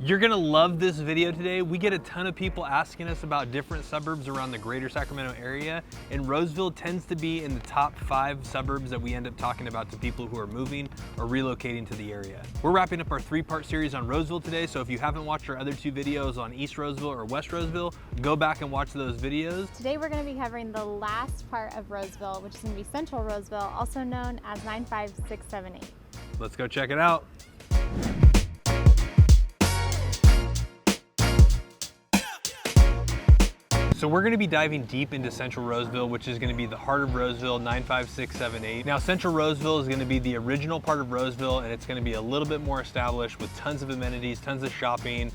You're gonna love this video today. We get a ton of people asking us about different suburbs around the greater Sacramento area, and Roseville tends to be in the top 5 suburbs that we end up talking about to people who are moving or relocating to the area. We're wrapping up our 3-part series on Roseville today, so if you haven't watched our other 2 videos on East Roseville or West Roseville, go back and watch those videos. Today we're going to be covering the last part of Roseville, which is going to be Central Roseville, also known as 95678. Let's go check it out. So we're going to be diving deep into Central Roseville, which is going to be the heart of Roseville, 95678. Now, Central Roseville is going to be the original part of Roseville, and it's going to be a little bit more established with tons of amenities, tons of shopping,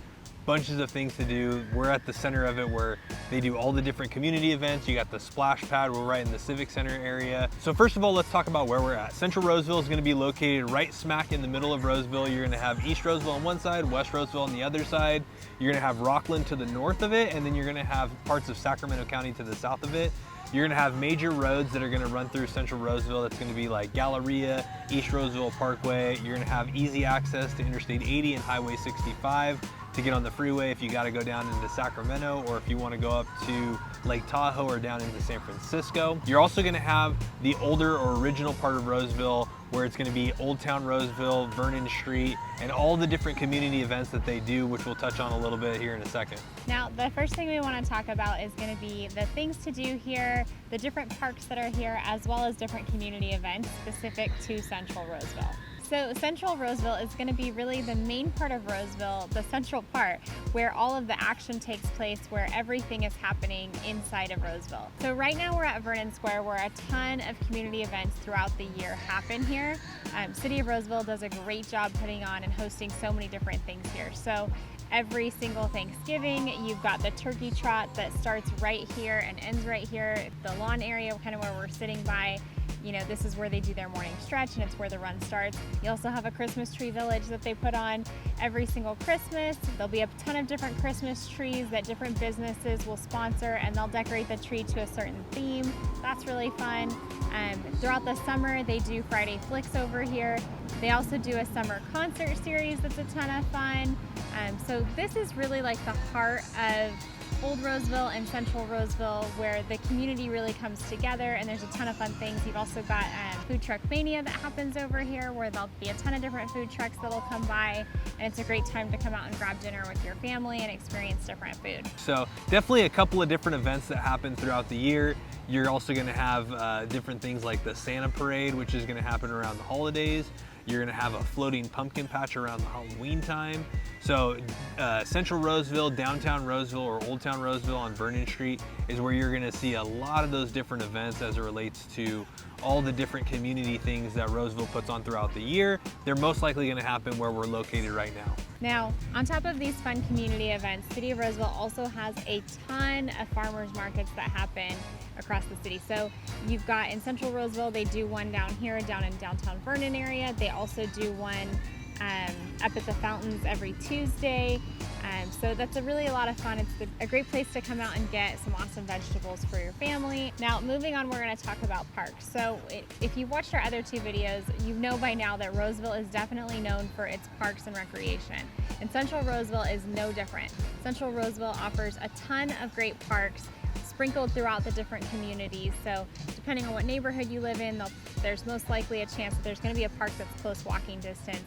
bunches of things to do. We're at the center of it where they do all the different community events. You got the splash pad, we're right in the Civic Center area. So first of all, let's talk about where we're at. Central Roseville is gonna be located right smack in the middle of Roseville. You're gonna have East Roseville on one side, West Roseville on the other side. You're gonna have Rockland to the north of it, and then you're gonna have parts of Sacramento County to the south of it. You're gonna have major roads that are gonna run through Central Roseville. That's gonna be like Galleria, East Roseville Parkway. You're gonna have easy access to Interstate 80 and Highway 65 to get on the freeway if you gotta go down into Sacramento, or if you wanna go up to Lake Tahoe or down into San Francisco. You're also gonna have the older or original part of Roseville, where it's gonna be Old Town Roseville, Vernon Street, and all the different community events that they do, which we'll touch on a little bit here in a second. Now, the first thing we want to talk about is going to be the things to do here, the different parks that are here, as well as different community events specific to Central Roseville. So Central Roseville is going to be really the main part of Roseville, the central part, where all of the action takes place, where everything is happening inside of Roseville. So right now we're at Vernon Square, where a ton of community events throughout the year happen here. City of Roseville does a great job putting on and hosting so many different things here. So every single Thanksgiving, you've got the turkey trot that starts right here and ends right here. The lawn area, kind of where we're sitting by, you know, this is where they do their morning stretch, and it's where the run starts. You also have a Christmas tree village that they put on every single Christmas. There'll be a ton of different Christmas trees that different businesses will sponsor, and they'll decorate the tree to a certain theme. That's really fun. Throughout the summer, they do Friday Flicks over here. They also do a summer concert series that's a ton of fun. So this is really like the heart of Old Roseville and Central Roseville, where the community really comes together, and there's a ton of fun things. You've also got Food Truck Mania that happens over here, where there'll be a ton of different food trucks that'll come by, and it's a great time to come out and grab dinner with your family and experience different food. So definitely a couple of different events that happen throughout the year. You're also gonna have different things like the Santa Parade, which is gonna happen around the holidays. You're gonna have a floating pumpkin patch around the Halloween time. So Central Roseville, downtown Roseville, or Old Town Roseville on Vernon Street is where you're gonna see a lot of those different events as it relates to all the different community things that Roseville puts on throughout the year. They're most likely gonna happen where we're located right now. Now, on top of these fun community events, City of Roseville also has a ton of farmers markets that happen across the city. So you've got in Central Roseville, they do one down here, down in downtown Vernon area. They also do one up at the fountains every Tuesday. So that's really a lot of fun. It's a great place to come out and get some awesome vegetables for your family. Now, moving on, we're going to talk about parks. So if you've watched our other 2 videos, you know by now that Roseville is definitely known for its parks and recreation. And Central Roseville is no different. Central Roseville offers a ton of great parks sprinkled throughout the different communities. So depending on what neighborhood you live in, there's most likely a chance that there's going to be a park that's close walking distance.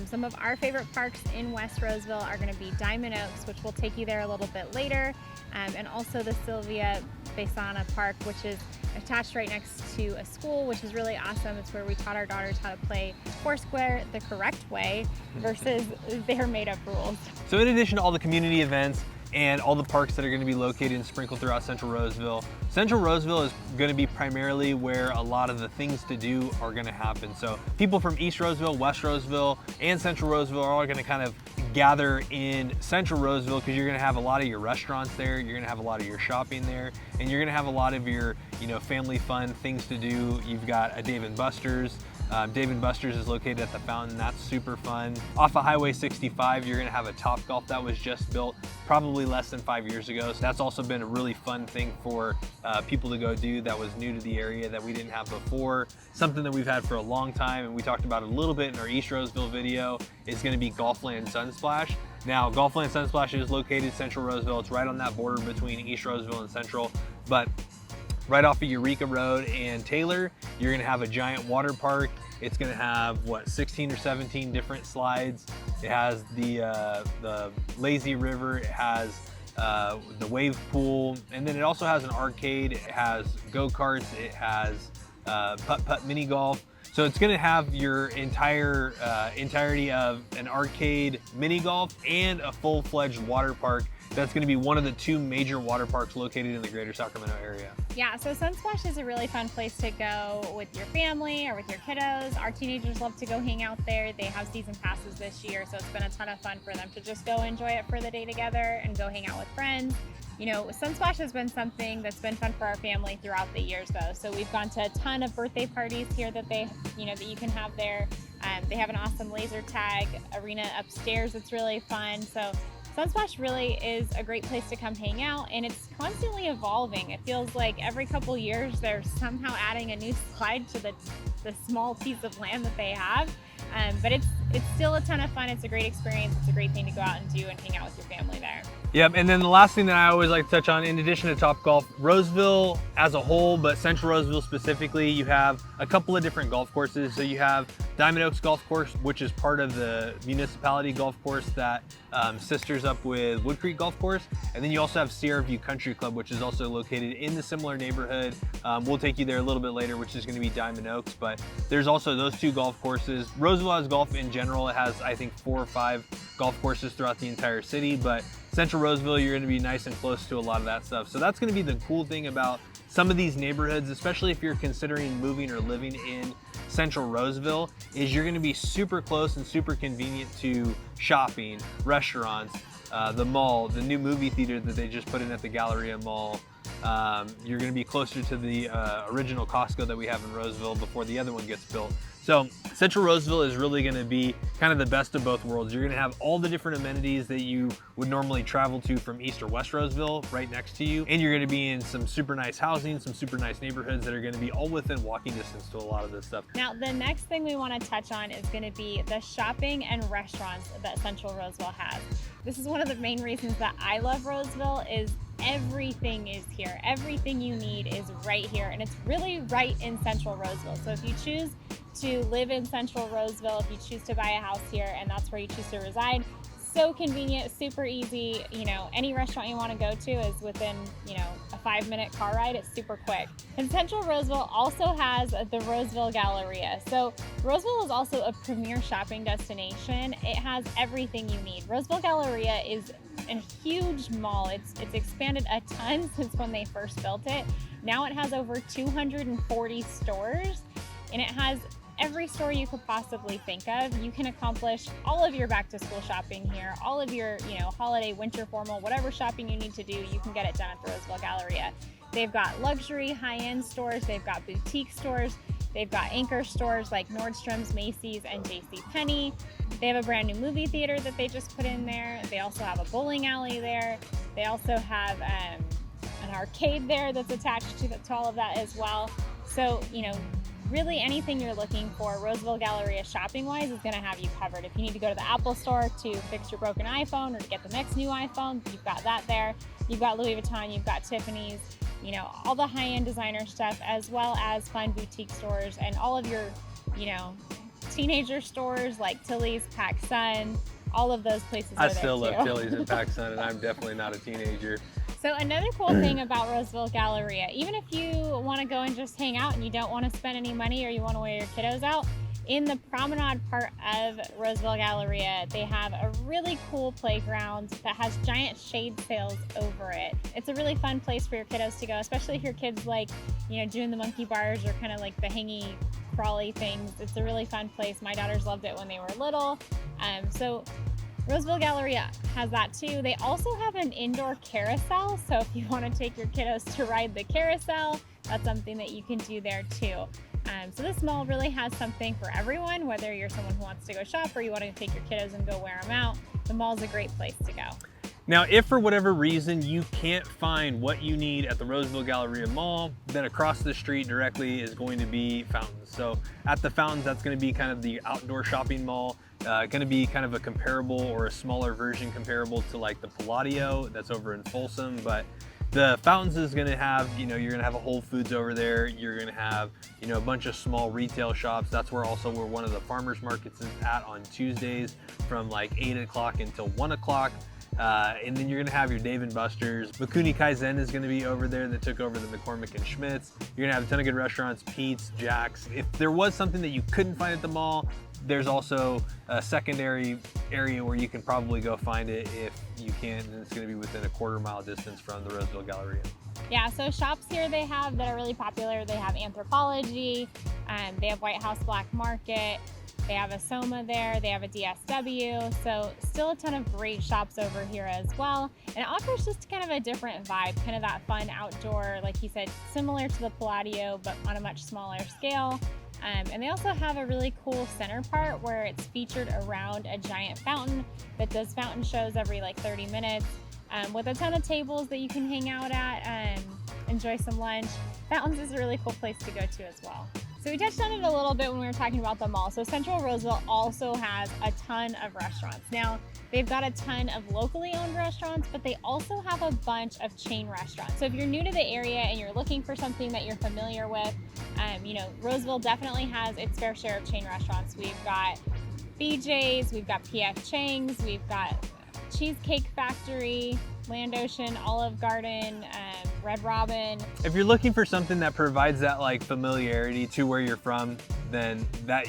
Some of our favorite parks in West Roseville are going to be Diamond Oaks, which we'll take you there a little bit later, and also the Sylvia Baisana Park, which is attached right next to a school, which is really awesome. It's where we taught our daughters how to play Foursquare the correct way versus their made-up rules. So in addition to all the community events and all the parks that are going to be located and sprinkled throughout Central Roseville is going to be primarily where a lot of the things to do are going to happen. So people from East Roseville, West Roseville, and Central Roseville are all going to kind of gather in Central Roseville, because you're going to have a lot of your restaurants there, you're going to have a lot of your shopping there, and you're going to have a lot of your, you know, family fun things to do. You've got a Dave & Buster's. Dave & Buster's is located at the fountain. That's super fun. Off of Highway 65, you're gonna have a Topgolf that was just built probably less than 5 years ago. So that's also been a really fun thing for people to go do that was new to the area that we didn't have before. Something that we've had for a long time, and we talked about it a little bit in our East Roseville video, is gonna be Golfland Sunsplash. Now, Golfland Sunsplash is located in Central Roseville. It's right on that border between East Roseville and Central, but right off of Eureka Road and Taylor, you're gonna have a giant water park. It's gonna have, what, 16 or 17 different slides. It has the lazy river, it has the wave pool, and then it also has an arcade, it has go-karts, it has putt-putt mini golf. So it's gonna have your entirety of an arcade mini golf and a full-fledged water park. That's gonna be one of the 2 major water parks located in the greater Sacramento area. Yeah, so Sunsplash is a really fun place to go with your family or with your kiddos. Our teenagers love to go hang out there. They have season passes this year, so it's been a ton of fun for them to just go enjoy it for the day together and go hang out with friends. You know, Sunsplash has been something that's been fun for our family throughout the years though. So we've gone to a ton of birthday parties here that that you can have there. They have an awesome laser tag arena upstairs that's really fun. So Sunsplash really is a great place to come hang out, and it's constantly evolving. It feels like every couple years they're somehow adding a new slide to the small piece of land that they have. But it's still a ton of fun. It's a great experience. It's a great thing to go out and do and hang out with your family there. Yep, and then the last thing that I always like to touch on, in addition to Topgolf, Roseville as a whole, but Central Roseville specifically, you have a couple of different golf courses. So you have Diamond Oaks Golf Course, which is part of the municipality golf course that sisters up with Wood Creek Golf Course. And then you also have Sierra View Country Club, which is also located in the similar neighborhood. We'll take you there a little bit later, which is gonna be Diamond Oaks, but there's also those 2 golf courses. Roseville has golf in general. It has, I think, 4 or 5 golf courses throughout the entire city, but Central Roseville, you're gonna be nice and close to a lot of that stuff. So that's gonna be the cool thing about some of these neighborhoods, especially if you're considering moving or living in Central Roseville, is you're gonna be super close and super convenient to shopping, restaurants, the mall, the new movie theater that they just put in at the Galleria Mall. You're gonna be closer to the original Costco that we have in Roseville before the other one gets built. So Central Roseville is really gonna be kind of the best of both worlds. You're gonna have all the different amenities that you would normally travel to from East or West Roseville right next to you. And you're gonna be in some super nice housing, some super nice neighborhoods that are gonna be all within walking distance to a lot of this stuff. Now, the next thing we wanna touch on is gonna be the shopping and restaurants that Central Roseville has. This is one of the main reasons that I love Roseville is everything is here. Everything you need is right here, and it's really right in Central Roseville. So if you choose to live in Central Roseville, if you choose to buy a house here and that's where you choose to reside, so convenient, super easy. You know, any restaurant you want to go to is within, a 5-minute car ride. It's super quick. And Central Roseville also has the Roseville Galleria. So Roseville is also a premier shopping destination. It has everything you need. Roseville Galleria is a huge mall. It's expanded a ton since when they first built it. Now it has over 240 stores, and it has every store you could possibly think of. You can accomplish all of your back to school shopping here, all of your, holiday, winter, formal, whatever shopping you need to do, you can get it done at the Roseville Galleria. They've got luxury, high-end stores, they've got boutique stores, they've got anchor stores like Nordstrom's, Macy's, and JCPenney. They have a brand new movie theater that they just put in there. They also have a bowling alley there. They also have an arcade there that's attached to all of that as well. So, really anything you're looking for, Roseville Galleria shopping-wise is gonna have you covered. If you need to go to the Apple store to fix your broken iPhone or to get the next new iPhone, you've got that there. You've got Louis Vuitton, you've got Tiffany's, all the high-end designer stuff, as well as fun boutique stores and all of your, teenager stores like Tilly's, PacSun, all of those places are there too. I still love Tilly's and PacSun, and I'm definitely not a teenager. So another cool thing about Roseville Galleria, even if you want to go and just hang out and you don't want to spend any money or you want to wear your kiddos out, in the promenade part of Roseville Galleria, they have a really cool playground that has giant shade sails over it. It's a really fun place for your kiddos to go, especially if your kids like, doing the monkey bars or kind of like the hangy, crawly things. It's a really fun place. My daughters loved it when they were little. So Roseville Galleria has that too. They also have an indoor carousel, so if you want to take your kiddos to ride the carousel, that's something that you can do there too. So this mall really has something for everyone, whether you're someone who wants to go shop or you want to take your kiddos and go wear them out. The mall's a great place to go. Now, if for whatever reason you can't find what you need at the Roseville Galleria Mall, then across the street directly is going to be Fountains. So at the Fountains, that's going to be kind of the outdoor shopping mall. Going to be kind of a comparable or a smaller version comparable to like the Palladio that's over in Folsom, but the Fountains is going to have, you're going to have a Whole Foods over there. You're going to have, a bunch of small retail shops. That's where one of the farmers markets is at on Tuesdays from like 8 o'clock until 1 o'clock. And then you're gonna have your Dave & Buster's. Mikuni Kaizen is gonna be over there that took over the McCormick and Schmidt's. You're gonna have a ton of good restaurants, Pete's, Jack's. If there was something that you couldn't find at the mall, there's also a secondary area where you can probably go find it if you can, and it's gonna be within a quarter-mile distance from the Roseville Galleria. Yeah, so shops here they have that are really popular. They have Anthropology, they have White House Black Market, they have a Soma there, they have a DSW, so still a ton of great shops over here as well. And it offers just kind of a different vibe, kind of that fun outdoor, like he said, similar to the Palladio, but on a much smaller scale. And they also have a really cool center part where it's featured around a giant fountain that does fountain shows every like 30 minutes with a ton of tables that you can hang out at, enjoy some lunch. Fountains is a really cool place to go to as well. So we touched on it a little bit when we were talking about the mall. So Central Roseville also has a ton of restaurants. Now, they've got a ton of locally owned restaurants, but they also have a bunch of chain restaurants. So if you're new to the area and you're looking for something that you're familiar with, Roseville definitely has its fair share of chain restaurants. We've got BJ's, we've got PF Chang's, we've got Cheesecake Factory, Land Ocean, Olive Garden, Red Robin. If you're looking for something that provides that like familiarity to where you're from, then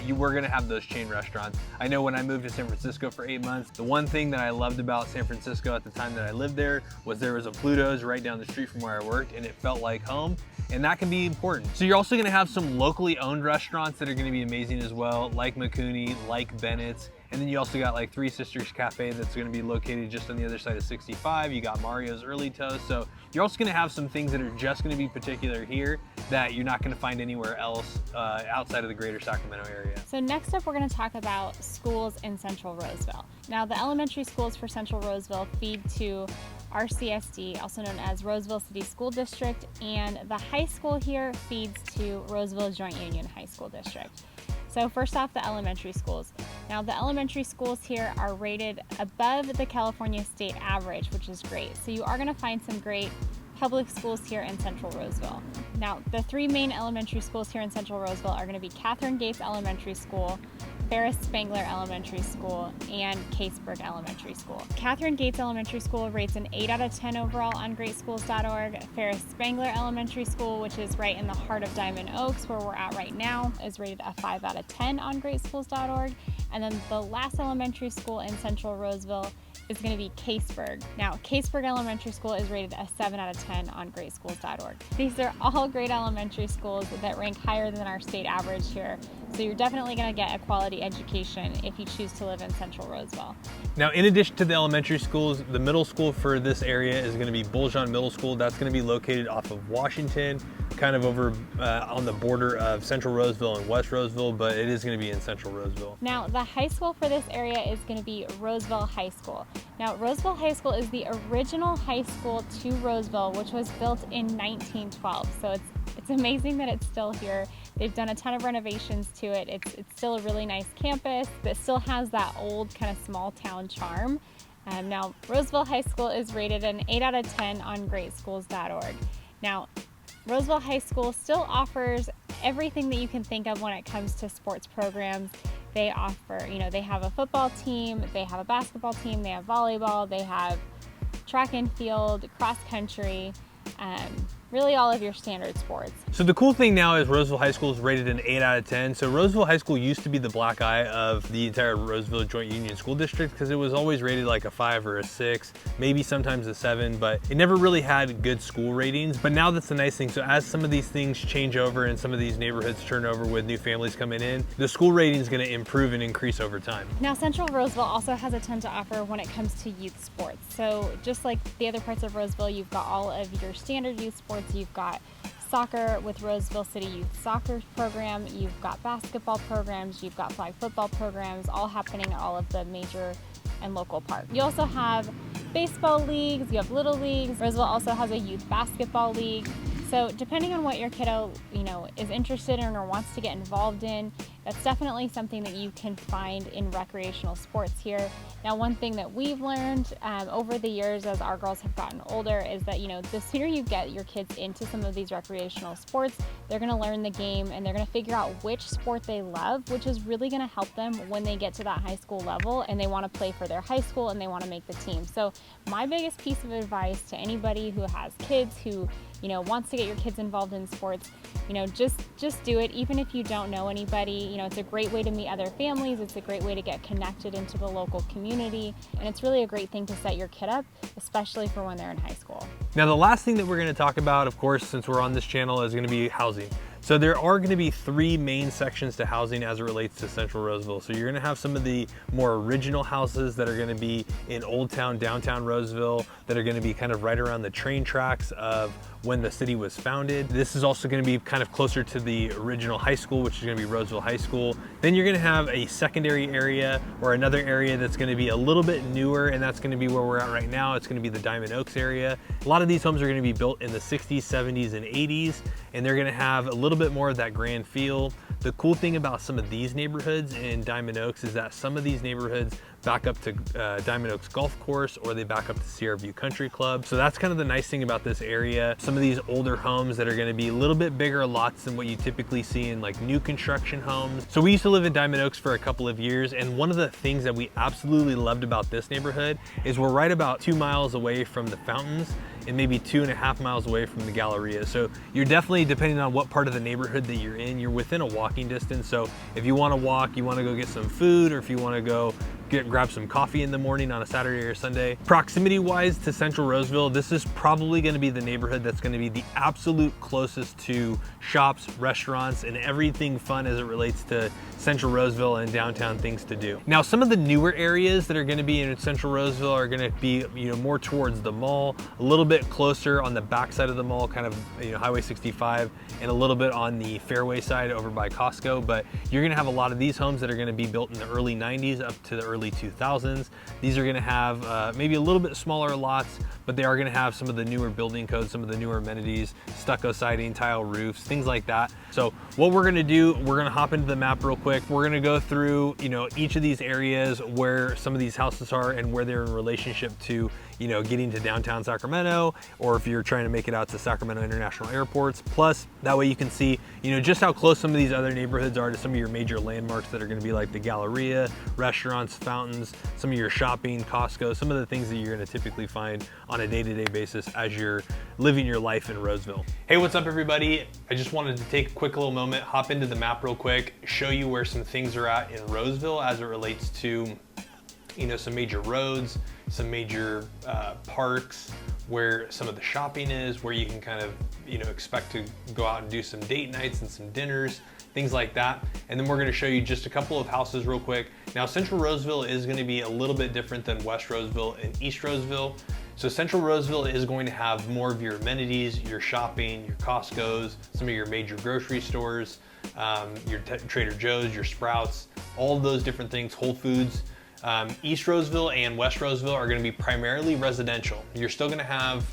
we're gonna have those chain restaurants. I know when I moved to San Francisco for 8 months, the one thing that I loved about San Francisco at the time that I lived there was there was a Pluto's right down the street from where I worked, and it felt like home. And that can be important. So you're also gonna have some locally owned restaurants that are gonna be amazing as well, like Mikuni, like Bennett's. And then you also got like Three Sisters Cafe that's gonna be located just on the other side of 65. You got Mario's Early Toast. So you're also gonna have some things that are just gonna be particular here that you're not gonna find anywhere else outside of the greater Sacramento area. So next up, we're gonna talk about schools in Central Roseville. Now, the elementary schools for Central Roseville feed to RCSD, also known as Roseville City School District, and the high school here feeds to Roseville Joint Union High School District. So first off, the elementary schools. Now, the elementary schools here are rated above the California state average, which is great. So you are gonna find some great public schools here in Central Roseville. Now, the three main elementary schools here in Central Roseville are gonna be Catherine Gates Elementary School, Ferris Spangler Elementary School, and Caseburg Elementary School. Catherine Gates Elementary School rates an 8 out of 10 overall on greatschools.org. Ferris Spangler Elementary School, which is right in the heart of Diamond Oaks, where we're at right now, is rated a 5 out of 10 on greatschools.org. And then the last elementary school in Central Roseville is going to be Caseburg. Now, Caseburg Elementary School is rated a 7 out of 10 on greatschools.org. These are all great elementary schools that rank higher than our state average here. So you're definitely going to get a quality education if you choose to live in Central Roseville. Now, in addition to the elementary schools, the middle school for this area is going to be Buljon Middle School. That's going to be located off of Washington, kind of over on the border of Central Roseville and West Roseville, but it is going to be in Central Roseville. Now, the high school for this area is going to be Roseville High School. Now, Roseville High School is the original high school to Roseville, which was built in 1912. So it's amazing that it's still here. They've done a ton of renovations to it. It's still a really nice campus that still has that old kind of small town charm. Now, Roseville High School is rated an 8 out of 10 on greatschools.org. Now, Roseville High School still offers everything that you can think of when it comes to sports programs. They offer, they have a football team, they have a basketball team, they have volleyball, they have track and field, cross country, really all of your standard sports. So the cool thing now is Roseville High School is rated an 8 out of 10. So Roseville High School used to be the black eye of the entire Roseville Joint Union School District because it was always rated like a 5 or a 6, maybe sometimes a 7, but it never really had good school ratings. But now that's the nice thing. So as some of these things change over and some of these neighborhoods turn over with new families coming in, the school rating is going to improve and increase over time. Now, Central Roseville also has a ton to offer when it comes to youth sports. So just like the other parts of Roseville, you've got all of your standard youth sports. You've got soccer with Roseville City Youth Soccer Program, you've got basketball programs, you've got flag football programs, all happening at all of the major and local parks. You also have baseball leagues, you have little leagues. Roseville also has a youth basketball league. So depending on what your kiddo, is interested in or wants to get involved in, that's definitely something that you can find in recreational sports here. Now, one thing that we've learned over the years as our girls have gotten older is that, the sooner you get your kids into some of these recreational sports, they're going to learn the game and they're going to figure out which sport they love, which is really going to help them when they get to that high school level and they want to play for their high school and they want to make the team. So my biggest piece of advice to anybody who has kids, who wants to get your kids involved in sports, just do it. Even if you don't know anybody, it's a great way to meet other families. It's a great way to get connected into the local community. And it's really a great thing to set your kid up, especially for when they're in high school. Now, the last thing that we're going to talk about, of course, since we're on this channel, is going to be housing. So there are going to be 3 main sections to housing as it relates to Central Roseville. So you're going to have some of the more original houses that are going to be in Old Town, downtown Roseville, that are going to be kind of right around the train tracks of when the city was founded. This is also going to be kind of closer to the original high school, which is going to be Roseville High School. Then you're going to have a secondary area or another area that's going to be a little bit newer, and that's going to be where we're at right now. It's going to be the Diamond Oaks area. A lot of these homes are going to be built in the 60s, 70s, and 80s, and they're going to have a little bit more of that grand feel. The cool thing about some of these neighborhoods in Diamond Oaks is that some of these neighborhoods back up to Diamond Oaks Golf Course, or they back up to Sierra View Country Club. So that's kind of the nice thing about this area. Some of these older homes that are going to be a little bit bigger lots than what you typically see in like new construction homes. So we used to live in Diamond Oaks for a couple of years, and one of the things that we absolutely loved about this neighborhood is we're right about 2 miles away from the fountains and maybe 2.5 miles away from the Galleria. So you're definitely, depending on what part of the neighborhood that you're in, you're within a walking distance. So if you want to walk, you want to go get some food, or if you want to go grab some coffee in the morning on a Saturday or Sunday. Proximity wise to Central Roseville, this is probably going to be the neighborhood that's going to be the absolute closest to shops, restaurants, and everything fun as it relates to Central Roseville and downtown things to do. Now, some of the newer areas that are going to be in Central Roseville are going to be more towards the mall, a little bit closer on the back side of the mall, kind of Highway 65, and a little bit on the Fairway side over by Costco. But you're going to have a lot of these homes that are going to be built in the early 90s up to the early 2000s. These are going to have maybe a little bit smaller lots, but they are going to have some of the newer building codes, some of the newer amenities, stucco siding, tile roofs, things like that. So what we're going to do, we're going to hop into the map real quick. We're going to go through each of these areas, where some of these houses are and where they're in relationship to getting to downtown Sacramento, or if you're trying to make it out to Sacramento International Airports. Plus, that way you can see, just how close some of these other neighborhoods are to some of your major landmarks that are going to be like the Galleria, restaurants, fountains, some of your shopping, Costco, some of the things that you're going to typically find on a day-to-day basis as you're living your life in Roseville. Hey, what's up everybody? I just wanted to take a quick little moment, hop into the map real quick, show you where some things are at in Roseville as it relates to some major roads, some major parks, where some of the shopping is, where you can kind of expect to go out and do some date nights and some dinners, things like that. And then we're going to show you just a couple of houses real quick. Now, Central Roseville is going to be a little bit different than West Roseville and East Roseville. So Central Roseville is going to have more of your amenities, your shopping, your Costco's, some of your major grocery stores, your Trader Joe's, your Sprouts, all of those different things, Whole Foods. East Roseville and West Roseville are going to be primarily residential. You're still going to have,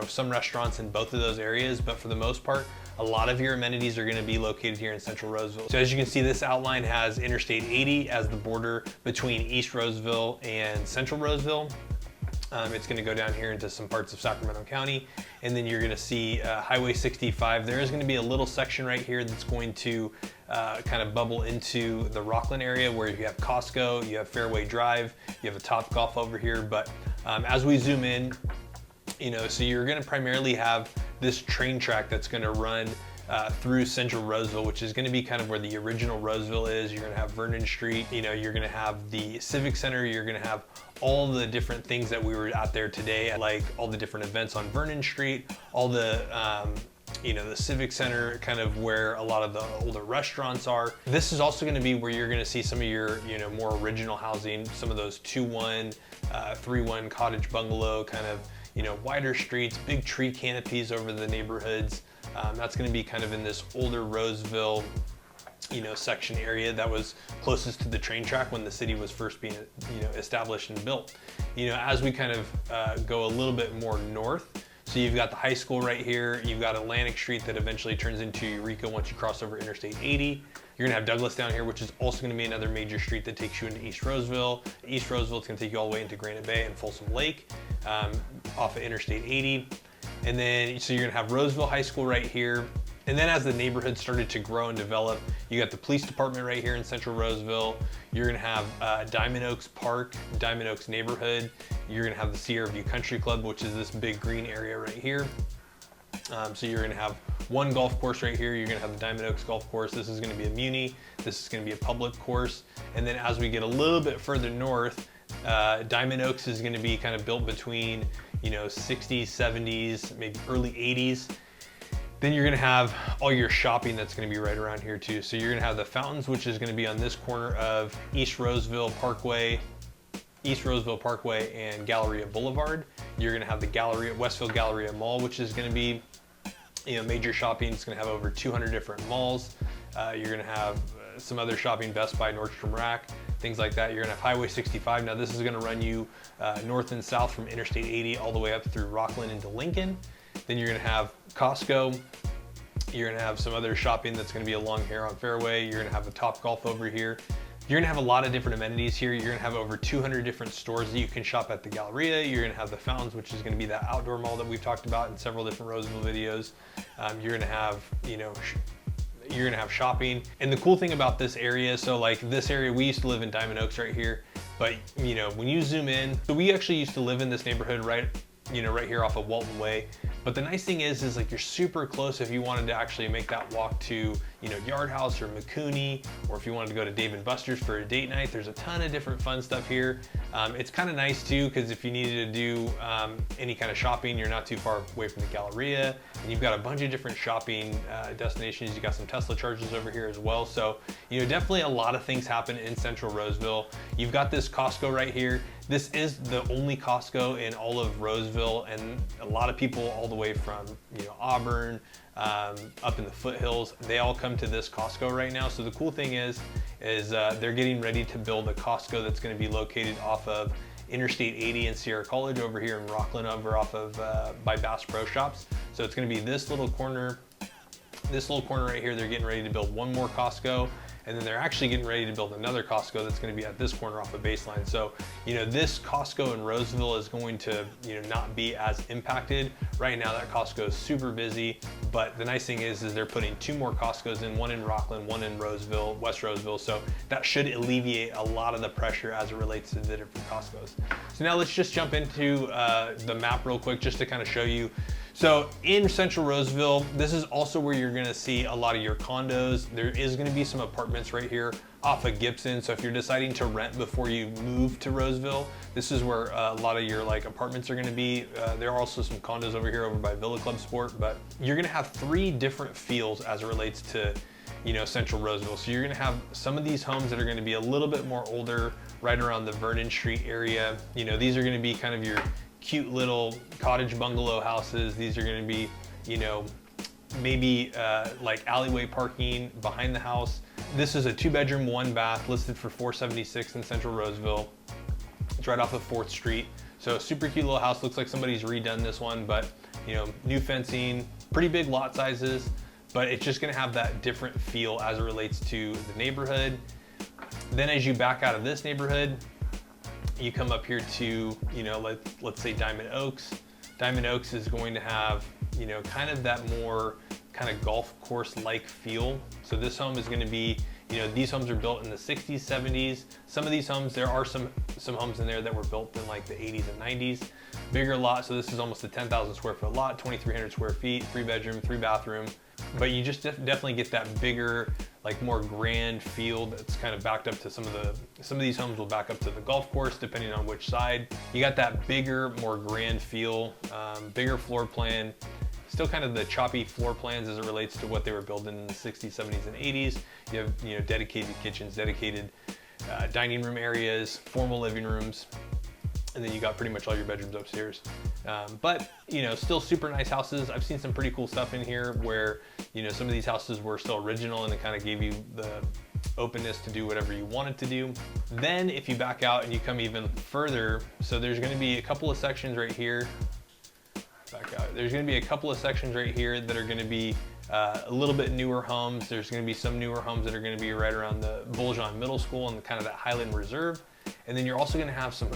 some restaurants in both of those areas, but for the most part, a lot of your amenities are going to be located here in Central Roseville. So as you can see, this outline has Interstate 80 as the border between East Roseville and Central Roseville. It's going to go down here into some parts of Sacramento County, and then you're going to see Highway 65. There is going to be a little section right here that's going to kind of bubble into the Rockland area, where you have Costco, you have Fairway Drive, you have a Top Golf over here. But as we zoom in, so you're going to primarily have this train track that's going to run through Central Roseville, which is going to be kind of where the original Roseville is. You're going to have Vernon Street, you're going to have the Civic Center, you're going to have all the different things that we were out there today, like all the different events on Vernon Street, all the the Civic Center, kind of where a lot of the older restaurants are. This is also going to be where you're going to see some of your more original housing, some of those 2-1, 3-1 cottage bungalow, kind of wider streets, big tree canopies over the neighborhoods. That's going to be kind of in this older Roseville section area that was closest to the train track when the city was first being established and built. As we kind of go a little bit more north, so you've got the high school right here, you've got Atlantic Street that eventually turns into Eureka once you cross over Interstate 80. You're gonna have Douglas down here, which is also gonna be another major street that takes you into East Roseville. East Roseville, it's gonna take you all the way into Granite Bay and Folsom Lake, off of Interstate 80. And then, so you're gonna have Roseville High School right here. And then as the neighborhood started to grow and develop, you got the police department right here in Central Roseville. You're gonna have Diamond Oaks Park, Diamond Oaks neighborhood. You're gonna have the Sierra View Country Club, which is this big green area right here. So you're gonna have one golf course right here. You're gonna have the Diamond Oaks Golf Course. This is gonna be a muni. This is gonna be a public course. And then as we get a little bit further north, Diamond Oaks is gonna be kind of built between, 60s, 70s, maybe early 80s. Then you're gonna have all your shopping that's gonna be right around here too. So you're gonna have the Fountains, which is gonna be on this corner of East Roseville Parkway and Galleria Boulevard. You're gonna have the Westfield Galleria Mall, which is gonna be major shopping. It's gonna have over 200 different malls. You're gonna have some other shopping, Best Buy, Nordstrom Rack, things like that. You're gonna have Highway 65. Now this is gonna run you north and south from Interstate 80 all the way up through Rockland into Lincoln. Then you're gonna have Costco. You're gonna have some other shopping that's gonna be along here on Fairway. You're gonna have a Top Golf over here. You're gonna have a lot of different amenities here. You're gonna have over 200 different stores that you can shop at the Galleria. You're gonna have the Fountains, which is gonna be that outdoor mall that we've talked about in several different Roseville videos. You're gonna have, you're gonna have shopping. And the cool thing about this area, so like this area, we used to live in Diamond Oaks right here, but when you zoom in, so we actually used to live in this neighborhood right here off of Walton Way. But the nice thing is like you're super close if you wanted to actually make that walk to, Yard House or McCooney, or if you wanted to go to Dave & Buster's for a date night. There's a ton of different fun stuff here. It's kind of nice too, because if you needed to do any kind of shopping, you're not too far away from the Galleria, and you've got a bunch of different shopping destinations. You got some Tesla charges over here as well. So, definitely a lot of things happen in Central Roseville. You've got this Costco right here. This is the only Costco in all of Roseville, and a lot of people all the way from Auburn, up in the foothills, they all come to this Costco right now. So the cool thing is they're getting ready to build a Costco that's going to be located off of Interstate 80 and Sierra College over here in Rockland, over off of by Bass Pro Shops. So it's going to be this little corner right here. They're getting ready to build one more Costco. And then they're actually getting ready to build another Costco that's going to be at this corner off of Baseline. So, this Costco in Roseville is going to, not be as impacted. Right now, that Costco is super busy. But the nice thing is they're putting two more Costcos in, one in Rockland, one in Roseville, West Roseville. So that should alleviate a lot of the pressure as it relates to the different Costcos. So now let's just jump into the map real quick, just to kind of show you. So in Central Roseville, this is also where you're gonna see a lot of your condos. There is gonna be some apartments right here off of Gibson. So if you're deciding to rent before you move to Roseville, this is where a lot of your apartments are gonna be. There are also some condos over here over by Villa Club Sport, but you're gonna have three different feels as it relates to Central Roseville. So you're gonna have some of these homes that are gonna be a little bit more older, right around the Vernon Street area. These are gonna be kind of your cute little cottage bungalow houses. These are going to be, maybe like alleyway parking behind the house. This is a 2-bedroom, 1-bath listed for $476 in Central Roseville. It's right off of 4th Street. So super cute little house. Looks like somebody's redone this one, but new fencing, pretty big lot sizes, but it's just going to have that different feel as it relates to the neighborhood. Then as you back out of this neighborhood, you come up here to, let's say Diamond Oaks. Diamond Oaks is going to have, kind of that more kind of golf course-like feel. So this home is going to be, these homes are built in the 60s, 70s. Some of these homes, there are some homes in there that were built in like the 80s and 90s. Bigger lot, so this is almost a 10,000 square foot lot, 2,300 square feet, 3-bedroom, 3-bathroom. But you just definitely get that bigger, more grand feel that's kind of backed up to some of these homes will back up to the golf course depending on which side. You got that bigger, more grand feel, bigger floor plan. Still kind of the choppy floor plans as it relates to what they were building in the 60s, 70s, and 80s. You have dedicated kitchens, dedicated dining room areas, formal living rooms. And then you got pretty much all your bedrooms upstairs. But, still super nice houses. I've seen some pretty cool stuff in here where, some of these houses were still original and it kind of gave you the openness to do whatever you wanted to do. Then if you back out and you come even further, so there's gonna be a couple of sections right here. Back out. There's gonna be a couple of sections right here that are gonna be A little bit newer homes. There's going to be some newer homes that are going to be right around the Buljon Middle School and kind of that Highland Reserve. And then you're also going to have some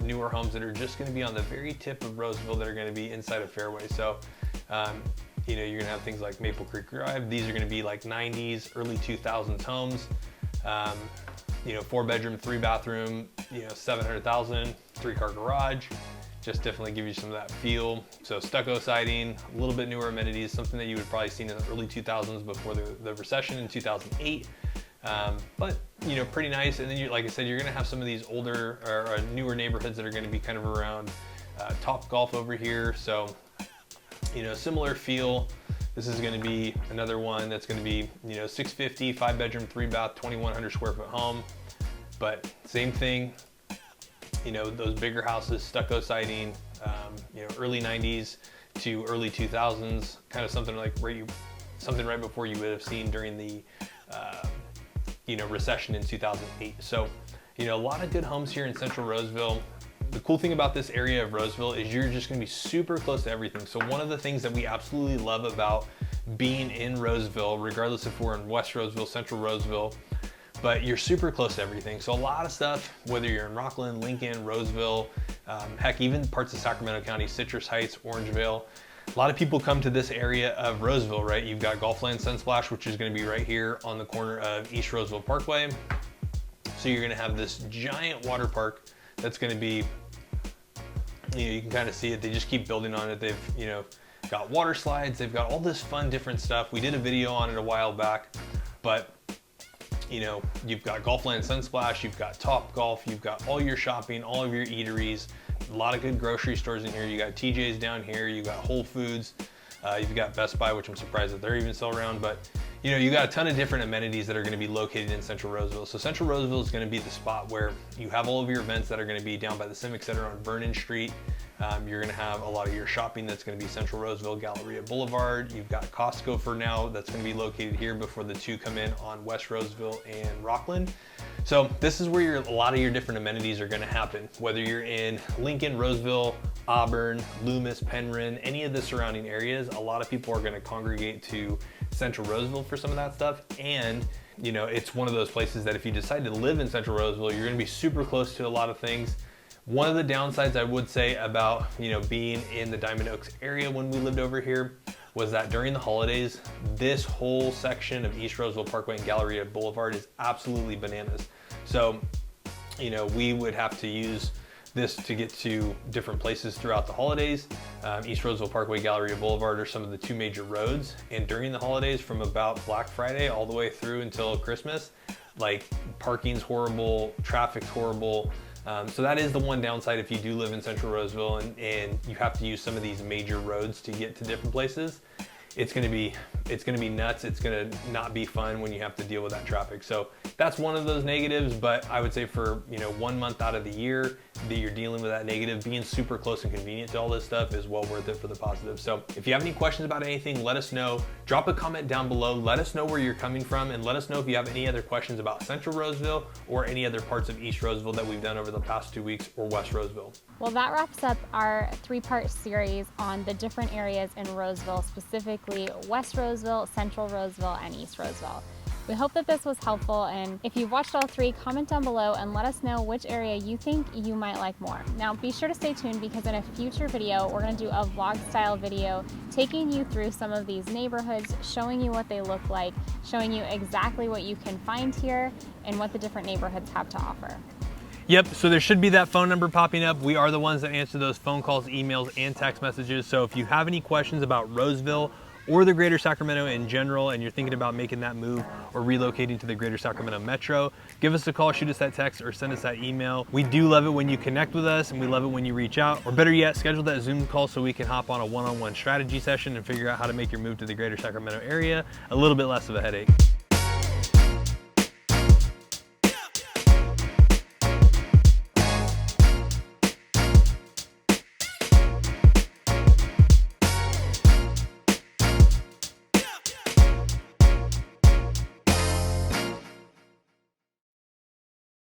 newer homes that are just going to be on the very tip of Roseville that are going to be inside of Fairway. So, you know, you're going to have things like Maple Creek Drive. These are going to be like 90s, early 2000s homes. You know, 4-bedroom, 3-bathroom, you know, 700,000, 3-car garage. Just definitely give you some of that feel. So stucco siding, a little bit newer amenities, something that you would probably seen in the early 2000s before the recession in 2008. But you know, pretty nice. And then you, like I said, you're gonna have some of these older or newer neighborhoods that are gonna be kind of around Top Golf over here. So, you know, similar feel. This is gonna be another one that's gonna be, you know, 650, 5-bedroom, 3-bath, 2,100 square foot home. But same thing, you know, those bigger houses, stucco siding, you know, early 90s to early 2000s, kind of something like something right before you would have seen during the, you know, recession in 2008. So, you know, a lot of good homes here in Central Roseville. The cool thing about this area of Roseville is you're just gonna be super close to everything. So one of the things that we absolutely love about being in Roseville, regardless if we're in West Roseville, Central Roseville, but you're super close to everything. So a lot of stuff, whether you're in Rockland, Lincoln, Roseville, heck, even parts of Sacramento County, Citrus Heights, Orangevale, a lot of people come to this area of Roseville, right? You've got Golfland Sunsplash, which is gonna be right here on the corner of East Roseville Parkway. So you're gonna have this giant water park that's gonna be, you know, you can kind of see it. They just keep building on it. They've, you know, got water slides. They've got all this fun, different stuff. We did a video on it a while back, but you know, you've got Golfland Sunsplash, you've got Top Golf, you've got all your shopping, all of your eateries, a lot of good grocery stores in here. You got TJ's down here, you got Whole Foods, you've got Best Buy, which I'm surprised that they're even still around, but you know, you got a ton of different amenities that are gonna be located in Central Roseville. So Central Roseville is gonna be the spot where you have all of your events that are gonna be down by the Civic Center on Vernon Street. You're gonna have a lot of your shopping that's gonna be Central Roseville, Galleria Boulevard. You've got Costco for now that's gonna be located here before the two come in on West Roseville and Rockland. So this is where a lot of your different amenities are gonna happen. Whether you're in Lincoln, Roseville, Auburn, Loomis, Penryn, any of the surrounding areas, a lot of people are gonna congregate to Central Roseville for some of that stuff. And you know, it's one of those places that if you decide to live in Central Roseville, you're gonna be super close to a lot of things. One of the downsides I would say about, you know, being in the Diamond Oaks area when we lived over here was that during the holidays, this whole section of East Roseville Parkway and Galleria Boulevard is absolutely bananas. So, you know, we would have to use this to get to different places throughout the holidays. East Roseville Parkway, Galleria Boulevard are some of the two major roads. And during the holidays, from about Black Friday all the way through until Christmas, like parking's horrible, traffic's horrible. So that is the one downside if you do live in Central Roseville and you have to use some of these major roads to get to different places. It's gonna be nuts. It's gonna not be fun when you have to deal with that traffic. So that's one of those negatives, but I would say for, you know, 1 month out of the year that you're dealing with that negative, being super close and convenient to all this stuff is well worth it for the positive. So if you have any questions about anything, let us know. Drop a comment down below. Let us know where you're coming from and let us know if you have any other questions about Central Roseville or any other parts of East Roseville that we've done over the past 2 weeks or West Roseville. Well, that wraps up our 3-part series on the different areas in Roseville, specifically West Roseville, Central Roseville, and East Roseville. We hope that this was helpful, and if you've watched all 3, comment down below and let us know which area you think you might like more. Now, be sure to stay tuned because in a future video, we're gonna do a vlog style video taking you through some of these neighborhoods, showing you what they look like, showing you exactly what you can find here and what the different neighborhoods have to offer. Yep, so there should be that phone number popping up. We are the ones that answer those phone calls, emails, and text messages. So if you have any questions about Roseville or the greater Sacramento in general, and you're thinking about making that move or relocating to the greater Sacramento metro, give us a call, shoot us that text, or send us that email. We do love it when you connect with us, and we love it when you reach out, or better yet, schedule that Zoom call so we can hop on a one-on-one strategy session and figure out how to make your move to the greater Sacramento area a little bit less of a headache.